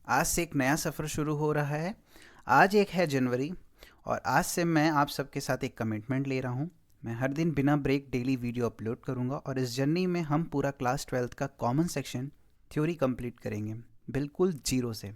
आज से एक नया सफ़र शुरू हो रहा है। आज एक है जनवरी और आज से मैं आप सबके साथ एक कमिटमेंट ले रहा हूँ। मैं हर दिन बिना ब्रेक डेली वीडियो अपलोड करूँगा और इस जर्नी में हम पूरा क्लास 12th का कॉमन सेक्शन थ्योरी कंप्लीट करेंगे, बिल्कुल जीरो से।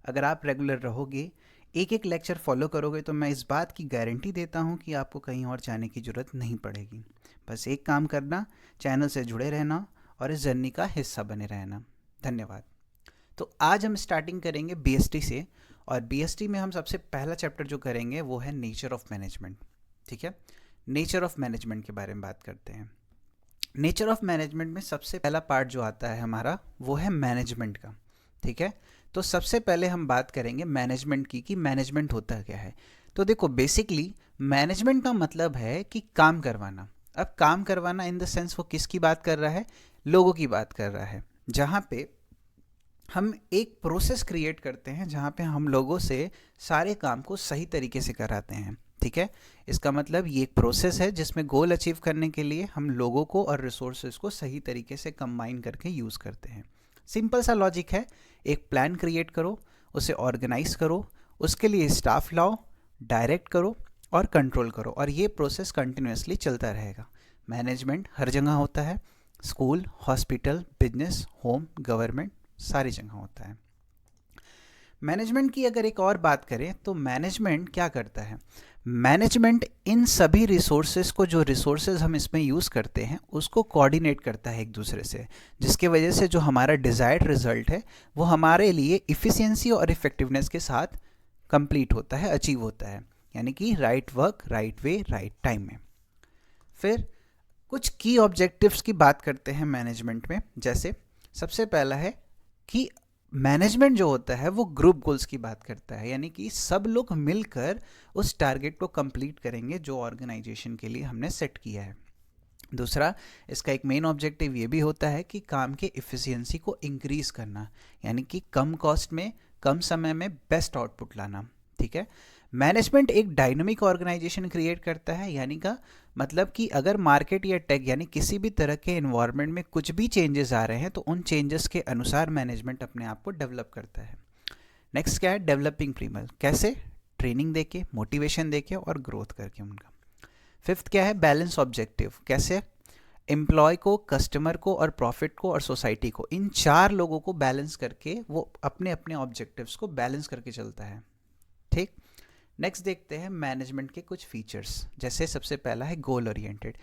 अगर आप रेगुलर रहोगे, एक एक लेक्चर फॉलो करोगे, तो मैं इस बात की गारंटी देता हूँ कि आपको कहीं और जाने की ज़रूरत नहीं पड़ेगी। बस एक काम करना, चैनल से जुड़े रहना और इस जर्नी का हिस्सा बने रहना। धन्यवाद। तो आज हम स्टार्टिंग करेंगे बीएसटी से, और बीएसटी में हम सबसे पहला चैप्टर जो करेंगे वो है नेचर ऑफ मैनेजमेंट। ठीक है, नेचर ऑफ मैनेजमेंट के बारे में बात करते हैं। नेचर ऑफ मैनेजमेंट में सबसे पहला पार्ट जो आता है हमारा वो है मैनेजमेंट का। ठीक है, तो सबसे पहले हम बात करेंगे मैनेजमेंट की कि मैनेजमेंट होता क्या है। तो देखो, बेसिकली मैनेजमेंट का मतलब है कि काम करवाना। अब काम करवाना इन द सेंस वो किसकी बात कर रहा है? लोगों की बात कर रहा है, जहाँ पे हम एक प्रोसेस क्रिएट करते हैं जहाँ पे हम लोगों से सारे काम को सही तरीके से कराते हैं। ठीक है, इसका मतलब ये एक प्रोसेस है जिसमें गोल अचीव करने के लिए हम लोगों को और रिसोर्सेज को सही तरीके से कंबाइन करके यूज़ करते हैं। सिंपल सा लॉजिक है, एक प्लान क्रिएट करो, उसे ऑर्गेनाइज करो, उसके लिए स्टाफ लाओ, डायरेक्ट करो और कंट्रोल करो, और ये प्रोसेस कंटिन्यूसली चलता रहेगा। मैनेजमेंट हर जगह होता है, school, hospital, business, home, government, सारी जगह होता है। मैनेजमेंट की अगर एक और बात करें तो मैनेजमेंट क्या करता है? मैनेजमेंट इन सभी रिसोर्सेज को, जो रिसोर्सेज हम इसमें यूज़ करते हैं, उसको कोऑर्डिनेट करता है एक दूसरे से, जिसके वजह से जो हमारा डिज़ायर्ड रिजल्ट है वो हमारे लिए इफ़िशियंसी और इफ़ेक्टिवनेस के साथ कंप्लीट होता है, अचीव होता है, यानी कि right work right way right time में। फिर कुछ की ऑब्जेक्टिव्स की बात करते हैं मैनेजमेंट में। जैसे सबसे पहला है कि मैनेजमेंट जो होता है वो ग्रुप गोल्स की बात करता है, यानी कि सब लोग मिलकर उस टारगेट को कंप्लीट करेंगे जो ऑर्गेनाइजेशन के लिए हमने सेट किया है। दूसरा, इसका एक मेन ऑब्जेक्टिव ये भी होता है कि काम के इफ़िशियंसी को इंक्रीज करना, यानी कि कम कॉस्ट में कम समय में बेस्ट आउटपुट लाना। ठीक है, मैनेजमेंट एक डायनामिक ऑर्गेनाइजेशन क्रिएट करता है, यानी का मतलब कि अगर मार्केट या टेक यानी किसी भी तरह के इन्वायरमेंट में कुछ भी चेंजेस आ रहे हैं तो उन चेंजेस के अनुसार मैनेजमेंट अपने आप को डेवलप करता है। नेक्स्ट क्या है? Developing people. कैसे? ट्रेनिंग देके, मोटिवेशन देके और ग्रोथ करके उनका। फिफ्थ क्या है? Balance objective. कैसे? एम्प्लॉय को, कस्टमर को और प्रॉफिट को और सोसाइटी को, इन चार लोगों को बैलेंस करके वो अपने अपने ऑब्जेक्टिव्स को बैलेंस करके चलता है। ठीक, नेक्स्ट देखते हैं मैनेजमेंट के कुछ फीचर्स। जैसे सबसे पहला है गोल ओरिएंटेड।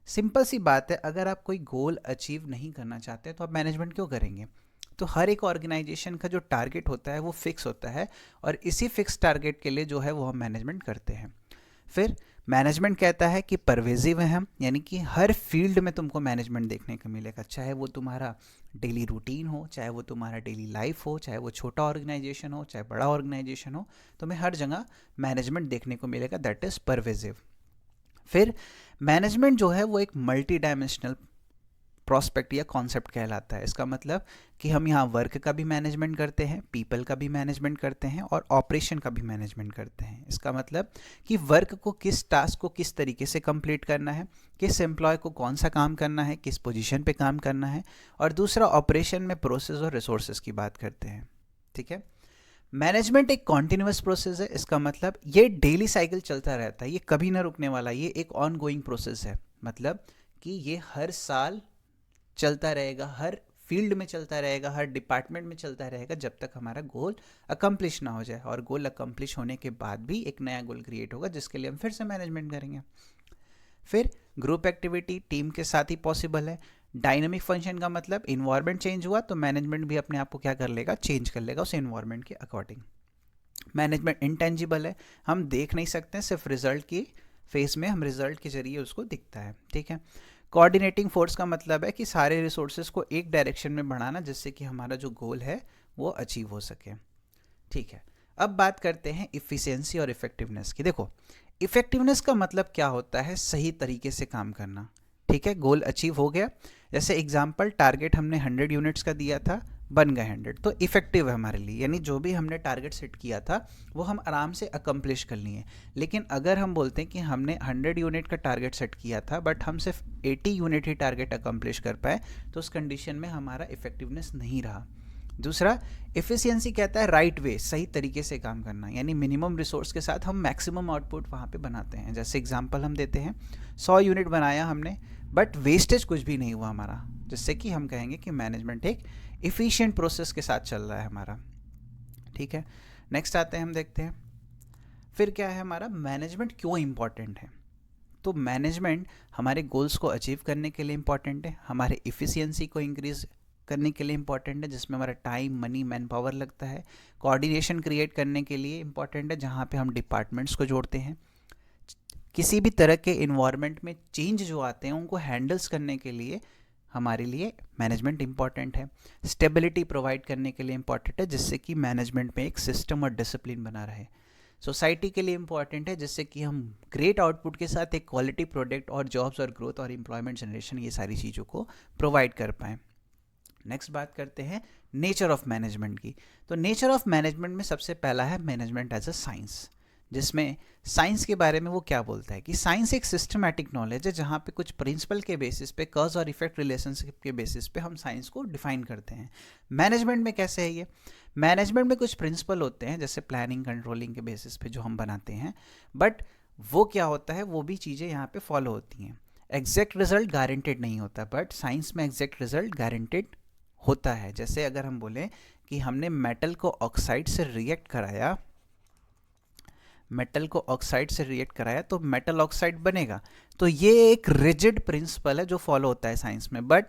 सिंपल सी बात है, अगर आप कोई गोल अचीव नहीं करना चाहते तो आप मैनेजमेंट क्यों करेंगे? तो हर एक ऑर्गेनाइजेशन का जो टारगेट होता है वो फिक्स होता है, और इसी फिक्स टारगेट के लिए जो है वो हम मैनेजमेंट करते हैं। फिर मैनेजमेंट कहता है कि परवेजिव है हम, यानी कि हर फील्ड में तुमको मैनेजमेंट देखने को मिलेगा, चाहे वो तुम्हारा डेली रूटीन हो, चाहे वो तुम्हारा डेली लाइफ हो, चाहे वो छोटा ऑर्गेनाइजेशन हो, चाहे बड़ा ऑर्गेनाइजेशन हो, तुम्हें हर जगह मैनेजमेंट देखने को मिलेगा, दैट इज़ परवेजिव। फिर मैनेजमेंट जो है वो एक मल्टी डायमेंशनल प्रोस्पेक्ट या कॉन्सेप्ट कहलाता है। इसका मतलब कि हम यहाँ वर्क का भी मैनेजमेंट करते हैं, पीपल का भी मैनेजमेंट करते हैं और ऑपरेशन का भी मैनेजमेंट करते हैं। इसका मतलब कि वर्क को, किस टास्क को किस तरीके से कंप्लीट करना है, किस एम्प्लॉय को कौन सा काम करना है, किस पोजीशन पे काम करना है, और दूसरा ऑपरेशन में प्रोसेस और रिसोर्सेज की बात करते हैं। ठीक है, मैनेजमेंट एक कॉन्टिन्यूस प्रोसेस है। इसका मतलब ये डेली साइकिल चलता रहता है, ये कभी ना रुकने वाला, ये एक ऑन गोइंग प्रोसेस है। मतलब कि ये हर साल चलता रहेगा, हर फील्ड में चलता रहेगा, हर डिपार्टमेंट में चलता रहेगा, जब तक हमारा गोल अकम्प्लिश ना हो जाए। और गोल अकम्प्लिश होने के बाद भी एक नया गोल क्रिएट होगा जिसके लिए हम फिर से मैनेजमेंट करेंगे। फिर ग्रुप एक्टिविटी टीम के साथ ही पॉसिबल है। डायनामिक फंक्शन का मतलब इन्वायरमेंट चेंज हुआ तो मैनेजमेंट भी अपने आप को क्या कर लेगा? चेंज कर लेगा उस इन्वायरमेंट के अकॉर्डिंग। मैनेजमेंट इंटेंजिबल है, हम देख नहीं सकते, सिर्फ रिजल्ट की फेस में हम रिजल्ट के जरिए उसको दिखता है। ठीक है, कोऑर्डिनेटिंग फोर्स का मतलब है कि सारे रिसोर्सेज को एक डायरेक्शन में बढ़ाना जिससे कि हमारा जो गोल है वो अचीव हो सके। ठीक है, अब बात करते हैं इफ़िशियंसी और इफ़ेक्टिवनेस की। देखो, इफ़ेक्टिवनेस का मतलब क्या होता है? सही तरीके से काम करना। ठीक है, गोल अचीव हो गया, जैसे एग्जांपल टारगेट हमने 100 यूनिट्स का दिया था, बन गए 100, तो इफेक्टिव है हमारे लिए, यानी जो भी हमने टारगेट सेट किया था वो हम आराम से अकम्प्लिश कर लिए। लेकिन अगर हम बोलते हैं कि हमने 100 यूनिट का टारगेट सेट किया था बट हम सिर्फ 80 यूनिट ही टारगेट अकम्प्लिश कर पाए, तो उस कंडीशन में हमारा इफेक्टिवनेस नहीं रहा। दूसरा एफिशिएंसी कहता है राइट वे, सही तरीके से काम करना, यानी मिनिमम रिसोर्स के साथ हम मैक्सिमम आउटपुट वहाँ पे बनाते हैं। जैसे एग्जांपल हम देते हैं 100 यूनिट बनाया हमने बट वेस्टेज कुछ भी नहीं हुआ हमारा, जिससे कि हम कहेंगे कि मैनेजमेंट एक इफ़िशिएंट प्रोसेस के साथ चल रहा है हमारा। ठीक है, नेक्स्ट आते हैं, हम देखते हैं फिर क्या है हमारा मैनेजमेंट क्यों इम्पॉर्टेंट है। तो मैनेजमेंट हमारे गोल्स को अचीव करने के लिए इम्पॉर्टेंट है, हमारे इफ़िशिएंसी को इंक्रीज करने के लिए इम्पॉर्टेंट है, जिसमें हमारा टाइम, मनी, मैन पावर लगता है, कोऑर्डिनेशन क्रिएट करने के लिए इम्पॉर्टेंट है, जहाँ पे हम डिपार्टमेंट्स को जोड़ते हैं, किसी भी तरह के इन्वायरमेंट में चेंज जो आते हैं उनको हैंडल्स करने के लिए हमारे लिए मैनेजमेंट इम्पॉर्टेंट है, स्टेबिलिटी प्रोवाइड करने के लिए इम्पॉर्टेंट है, जिससे कि मैनेजमेंट में एक सिस्टम और डिसिप्लिन बना रहे, सोसाइटी के लिए इम्पॉर्टेंट है, जिससे कि हम ग्रेट आउटपुट के साथ एक क्वालिटी प्रोडक्ट और जॉब्स और ग्रोथ और एम्प्लॉयमेंट जनरेशन, ये सारी चीज़ों को प्रोवाइड कर पाएँ। नेक्स्ट बात करते हैं नेचर ऑफ मैनेजमेंट की। तो नेचर ऑफ मैनेजमेंट में सबसे पहला है मैनेजमेंट एज अ साइंस, जिसमें साइंस के बारे में वो क्या बोलता है कि साइंस एक सिस्टमैटिक नॉलेज है, जहाँ पे कुछ प्रिंसिपल के बेसिस पे, कॉज और इफेक्ट रिलेशनशिप के बेसिस पे हम साइंस को डिफाइन करते हैं। मैनेजमेंट में कैसे है ये, मैनेजमेंट में कुछ प्रिंसिपल होते हैं जैसे प्लानिंग, कंट्रोलिंग के बेसिस पे जो हम बनाते हैं, बट वो क्या होता है, वो भी चीज़ें यहाँ पे फॉलो होती हैं। एग्जैक्ट रिजल्ट गारंटेड नहीं होता, बट साइंस में एग्जैक्ट रिजल्ट गारंटेड होता है। जैसे अगर हम बोलें कि हमने मेटल को ऑक्साइड से रिएक्ट कराया, मेटल को ऑक्साइड से रिएक्ट कराया तो मेटल ऑक्साइड बनेगा, तो ये एक रिजिड प्रिंसिपल है जो फॉलो होता है साइंस में। बट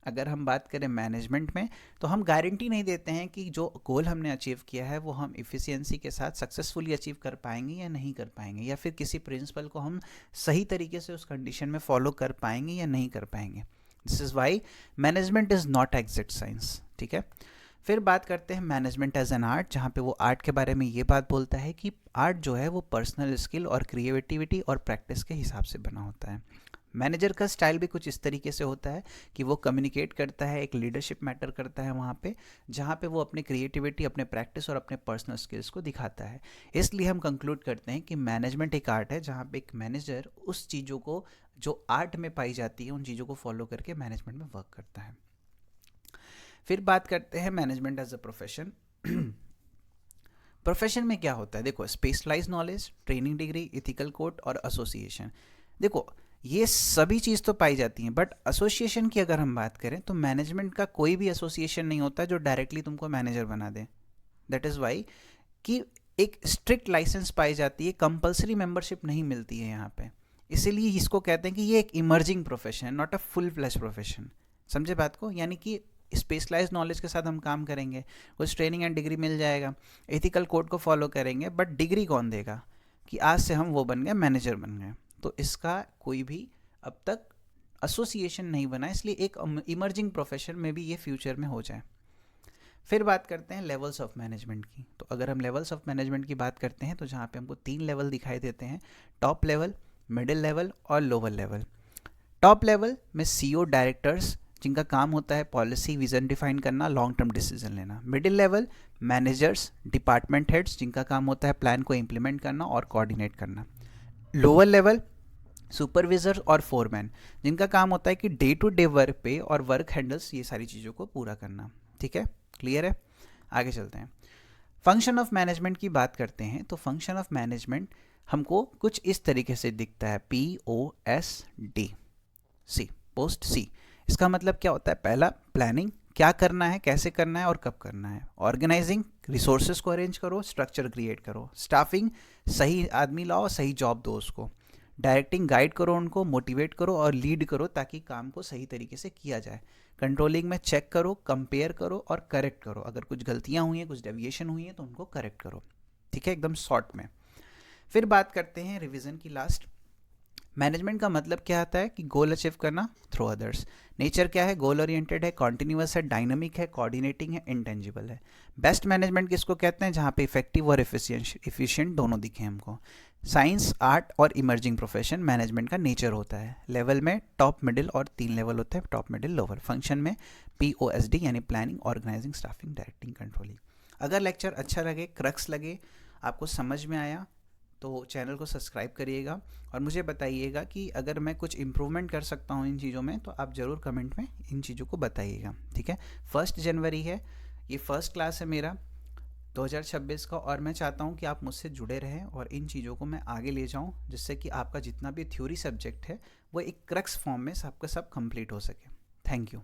अगर हम बात करें मैनेजमेंट में, तो हम गारंटी नहीं देते हैं कि जो गोल हमने अचीव किया है वो हम इफ़िशियंसी के साथ सक्सेसफुली अचीव कर पाएंगे या नहीं कर पाएंगे, या फिर किसी प्रिंसिपल को हम सही तरीके से उस कंडीशन में फॉलो कर पाएंगे या नहीं कर पाएंगे। This is why management is not exact science. ठीक है, फिर बात करते हैं मैनेजमेंट एज एन आर्ट, जहाँ पे वो आर्ट के बारे में ये बात बोलता है कि आर्ट जो है वो पर्सनल स्किल और क्रिएटिविटी और प्रैक्टिस के हिसाब से बना होता है। मैनेजर का स्टाइल भी कुछ इस तरीके से होता है कि वो कम्युनिकेट करता है, एक लीडरशिप मैटर करता है वहाँ पे, जहाँ पे वो अपने क्रिएटिविटी, अपने प्रैक्टिस और अपने पर्सनल स्किल्स को दिखाता है। इसलिए हम कंक्लूड करते हैं कि मैनेजमेंट एक आर्ट है, जहाँ पे एक मैनेजर उस चीज़ों को जो आर्ट में पाई जाती है उन चीज़ों को फॉलो करके मैनेजमेंट में वर्क करता है। फिर बात करते हैं management as a profession. Profession में क्या होता है, देखो specialise knowledge, training degree, ethical code और एसोसिएशन। देखो ये सभी चीज़ तो पाई जाती हैं, बट एसोसिएशन की अगर हम बात करें तो मैनेजमेंट का कोई भी एसोसिएशन नहीं होता जो डायरेक्टली तुमको मैनेजर बना दे। दैट इज़ वाई कि एक स्ट्रिक्ट लाइसेंस पाई जाती है, कंपलसरी मेंबरशिप नहीं मिलती है यहाँ पे, इसीलिए इसको कहते हैं कि ये एक इमर्जिंग प्रोफेशन है, not a full flash profession. समझे बात को, यानी कि स्पेशलाइज नॉलेज के साथ हम काम करेंगे, कुछ ट्रेनिंग एंड डिग्री मिल जाएगा, एथिकल कोड को फॉलो करेंगे, बट डिग्री कौन देगा कि आज से हम वो बन गए, मैनेजर बन गए। तो इसका कोई भी अब तक एसोसिएशन नहीं बना, इसलिए एक इमर्जिंग प्रोफेशन में भी ये फ्यूचर में हो जाए। फिर बात करते हैं लेवल्स ऑफ मैनेजमेंट की। तो अगर हम लेवल्स ऑफ मैनेजमेंट की बात करते हैं तो जहाँ पे हमको 3 लेवल दिखाई देते हैं, टॉप लेवल, मिडिल लेवल और लोअर लेवल। टॉप लेवल में सीईओ, डायरेक्टर्स जिनका काम होता है पॉलिसी, विजन डिफाइन करना, लॉन्ग टर्म डिसीजन लेना। Middle level managers, department heads जिनका काम होता है प्लान को इम्प्लीमेंट करना और कोऑर्डिनेट करना। लोअर लेवल सुपरविजर और फोरमैन जिनका काम होता है कि डे टू डे वर्क पे और वर्क हैंडल्स, ये सारी चीज़ों को पूरा करना। ठीक है, क्लियर है, आगे चलते हैं। फंक्शन ऑफ मैनेजमेंट की बात करते हैं तो फंक्शन ऑफ मैनेजमेंट हमको कुछ इस तरीके से दिखता है, POST, पोस्ट सी। इसका मतलब क्या होता है, पहला प्लानिंग, क्या करना है, कैसे करना है और कब करना है। ऑर्गेनाइजिंग, रिसोर्सेज को अरेंज करो, स्ट्रक्चर क्रिएट करो। स्टाफिंग, सही आदमी लाओ, सही जॉब दो उसको। डायरेक्टिंग, गाइड करो उनको, मोटिवेट करो और लीड करो ताकि काम को सही तरीके से किया जाए। कंट्रोलिंग में चेक करो, कंपेयर करो और करेक्ट करो, अगर कुछ गलतियाँ हुई हैं, कुछ डेविएशन हुई है तो उनको करेक्ट करो। ठीक है, एकदम शॉर्ट में। फिर बात करते हैं रिवीजन की लास्ट। मैनेजमेंट का मतलब क्या आता है कि गोल अचीव करना थ्रू अदर्स। नेचर क्या है, गोल ओरिएंटेड है, कॉन्टिन्यूअस है, डायनामिक है, कोऑर्डिनेटिंग है, इंटेंजिबल है। बेस्ट मैनेजमेंट किसको कहते हैं, जहाँ पे इफेक्टिव और एफिशिएंट दोनों दिखे हमको। साइंस, आर्ट और इमर्जिंग प्रोफेशन मैनेजमेंट का नेचर होता है। लेवल में टॉप, मिडिल और 3 लेवल होते हैं, टॉप, मिडिल, लोअर। फंक्शन में POSD यानी planning, organising, staffing, directing, controlling. अगर लेक्चर अच्छा लगे, क्रक्स लगे, आपको समझ में आया तो चैनल को सब्सक्राइब करिएगा और मुझे बताइएगा कि अगर मैं कुछ इम्प्रूवमेंट कर सकता हूँ इन चीज़ों में तो आप ज़रूर कमेंट में इन चीज़ों को बताइएगा। ठीक है, 1 जनवरी है, ये फर्स्ट क्लास है मेरा 2026 का, और मैं चाहता हूँ कि आप मुझसे जुड़े रहें और इन चीज़ों को मैं आगे ले जाऊँ, जिससे कि आपका जितना भी थ्योरी सब्जेक्ट है वो एक क्रक्स फॉर्म में सबका सब कंप्लीट हो सके। Thank you.